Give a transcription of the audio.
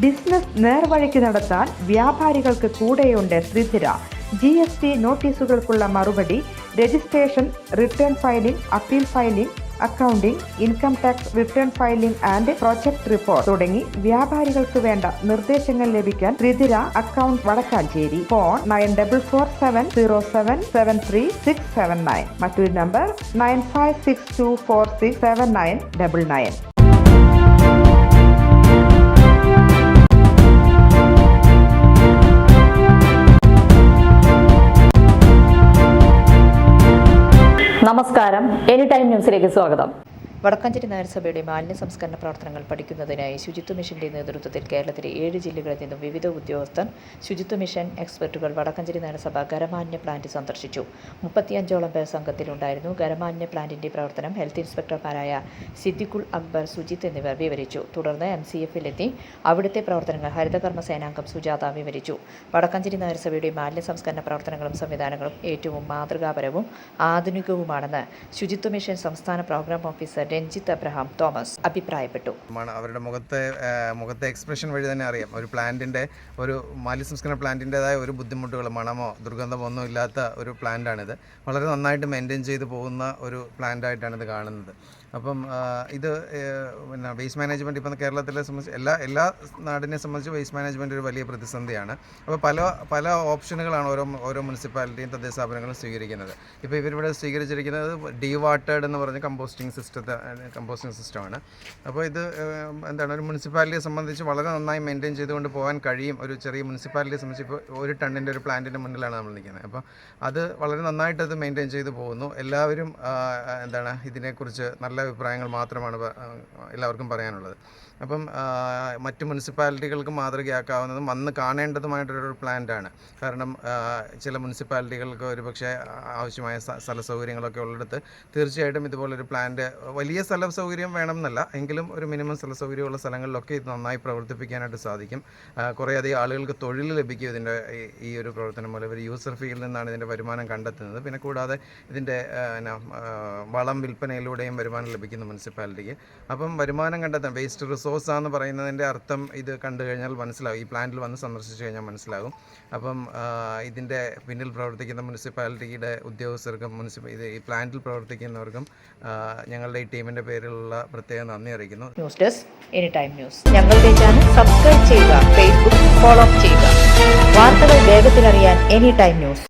Business നേർവഴിക്ക് നടത്താൻ വ്യാപാരികൾക്ക് കൂടെയുണ്ട് ശ്രീധര. GST നോട്ടീസുകൾക്കുള്ള മറുപടി, registration, return filing, appeal filing, accounting, income tax return filing and project report തുടങ്ങി വ്യാപാരികൾക്ക് വേണ്ട നിർദ്ദേശങ്ങൾ ലഭിക്കാൻ ശ്രീധര അക്കൗണ്ട് വടക്കാഞ്ചേരി. ഫോൺ 9447077369. മറ്റൊരു നമ്പർ 9562467999. നമസ്കാരം, എനി ടൈം ന്യൂസിലേക്ക് സ്വാഗതം. വടക്കാഞ്ചേരി നഗരസഭയുടെ മാലിന്യ സംസ്കരണ പ്രവർത്തനങ്ങൾ പഠിക്കുന്നതിനായി ശുചിത്വ മിഷന്റെ നേതൃത്വത്തിൽ കേരളത്തിലെ 7 ജില്ലകളിൽ നിന്നും വിവിധ ഉദ്യോഗസ്ഥർ, ശുചിത്വ മിഷൻ എക്സ്പെർട്ടുകൾ വടക്കാഞ്ചേരി നഗരസഭ ഖരമാലിന്യ പ്ലാന്റ് സന്ദർശിച്ചു. 35ഓളം പേർ സംഘത്തിലുണ്ടായിരുന്നു. ഖരമാലിന്യ പ്ലാന്റിന്റെ പ്രവർത്തനം ഹെൽത്ത് ഇൻസ്പെക്ടർമാരായ സിദ്ദിഖുൽ അക്ബർ, സുജിത്ത് എന്നിവർ വിവരിച്ചു. തുടർന്ന് MCF-ലെത്തി അവിടുത്തെ പ്രവർത്തനങ്ങൾ ഹരിതകർമ്മ സേനാംഗം സുജാത വിവരിച്ചു. വടക്കാഞ്ചേരി നഗരസഭയുടെ മാലിന്യ സംസ്കരണ പ്രവർത്തനങ്ങളും സംവിധാനങ്ങളും ഏറ്റവും മാതൃകാപരവും ആധുനികവുമാണെന്ന് ശുചിത്വ മിഷൻ സംസ്ഥാന programme officer Ranjith Abraham Thomas അഭിപ്രായപ്പെട്ടു. അവരുടെ മുഖത്തെ എക്സ്പ്രഷൻ വഴി തന്നെ അറിയാം, ഒരു പ്ലാന്റിൻ്റെ, ഒരു മാലിന്യ സംസ്കരണ പ്ലാന്റിൻ്റെതായ ഒരു ബുദ്ധിമുട്ടുകൾ, മണമോ ദുർഗന്ധമോ ഒന്നും ഇല്ലാത്ത ഒരു പ്ലാന്റാണിത്. വളരെ നന്നായിട്ട് മെയിൻറ്റെയിൻ ചെയ്ത് പോകുന്ന ഒരു പ്ലാന്റായിട്ടാണ് ഇത് കാണുന്നത്. അപ്പം ഇത് പിന്നെ വേസ്റ്റ് മാനേജ്മെൻറ്റ് ഇപ്പം കേരളത്തിലെ സംബന്ധിച്ച് എല്ലാ നാടിനെ സംബന്ധിച്ച് വേസ്റ്റ് മാനേജ്മെൻറ്റ് ഒരു വലിയ പ്രതിസന്ധിയാണ്. അപ്പോൾ പല ഓപ്ഷനുകളാണ് ഓരോ മുനിസിപ്പാലിറ്റിയും തദ്ദേശ സ്ഥാപനങ്ങളും സ്വീകരിക്കുന്നത്. ഇപ്പോൾ ഇവരിവിടെ സ്വീകരിച്ചിരിക്കുന്നത് ഡീവാട്ടേഡ് എന്ന് പറഞ്ഞ കമ്പോസ്റ്റിംഗ് സിസ്റ്റമാണ്. അപ്പോൾ ഇത് ഒരു മുനിസിപ്പാലിറ്റിയെ സംബന്ധിച്ച് വളരെ നന്നായി മെയിൻറ്റെയിൻ ചെയ്തുകൊണ്ട് പോകാൻ കഴിയും. ഒരു ചെറിയ മുനിസിപ്പാലിറ്റിയെ സംബന്ധിച്ച് ഇപ്പോൾ 1 ടണ്ണിൻ്റെ ഒരു പ്ലാന്റിൻ്റെ മുന്നിലാണ് നമ്മൾ നിൽക്കുന്നത്. അപ്പോൾ അത് വളരെ നന്നായിട്ട് അത് മെയിൻറ്റെയിൻ ചെയ്ത് പോകുന്നു. എല്ലാവരും ഇതിനെക്കുറിച്ച് നല്ല അഭിപ്രായങ്ങൾ മാത്രമാണ് എല്ലാവർക്കും പറയാനുള്ളത്. അപ്പം മറ്റ് മുനിസിപ്പാലിറ്റികൾക്ക് മാതൃകയാക്കാവുന്നതും വന്ന് കാണേണ്ടതുമായിട്ടൊരു പ്ലാന്റാണ്. കാരണം ചില മുനിസിപ്പാലിറ്റികൾക്ക് ഒരു പക്ഷേ ആവശ്യമായ സ്ഥല സൗകര്യങ്ങളൊക്കെ ഉള്ളിടത്ത് തീർച്ചയായിട്ടും ഇതുപോലൊരു പ്ലാന്റ്, വലിയ സ്ഥല സൗകര്യം വേണമെന്നല്ല എങ്കിലും ഒരു മിനിമം സ്ഥല സൗകര്യമുള്ള സ്ഥലങ്ങളിലൊക്കെ ഇത് നന്നായി പ്രവർത്തിപ്പിക്കാനായിട്ട് സാധിക്കും. കുറേയധികം ആളുകൾക്ക് തൊഴിൽ ലഭിക്കും ഇതിൻ്റെ ഈ ഒരു പ്രവർത്തനം മൂലം. ഒരു യൂസർ ഫീൽഡിൽ നിന്നാണ് ഇതിൻ്റെ വരുമാനം കണ്ടെത്തുന്നത്. പിന്നെ കൂടാതെ ഇതിൻ്റെ വളം വിൽപ്പനയിലൂടെയും വരുമാനം ലഭിക്കുന്നു മുനിസിപ്പാലിറ്റിക്ക്. അപ്പം വരുമാനം കണ്ടെത്താൻ വേസ്റ്റ് റിസോഴ്സാന്ന് പറയുന്നതിൻ്റെ അർത്ഥം ഇത് കണ്ടു കഴിഞ്ഞാൽ മനസ്സിലാവും, ഈ പ്ലാന്റിൽ വന്ന് സന്ദർശിച്ചു കഴിഞ്ഞാൽ മനസ്സിലാകും. അപ്പം ഇതിൻ്റെ പിന്നിൽ പ്രവർത്തിക്കുന്ന മുനിസിപ്പാലിറ്റിയുടെ ഉദ്യോഗസ്ഥർക്കും ഈ പ്ലാന്റിൽ പ്രവർത്തിക്കുന്നവർക്കും ഞങ്ങളുടെ ഈ ടീമിൻ്റെ പേരിലുള്ള പ്രത്യേക നന്ദി അറിയിക്കുന്നു. News desk any time news. ഞങ്ങളുടെ ചാനൽ സബ്സ്ക്രൈബ് ചെയ്യുക, ഫേസ്ബുക്ക് ഫോളോ ചെയ്യുക. വാർത്തകൾ വേഗത്തിലറിയാൻ എനി ടൈം ന്യൂസ്.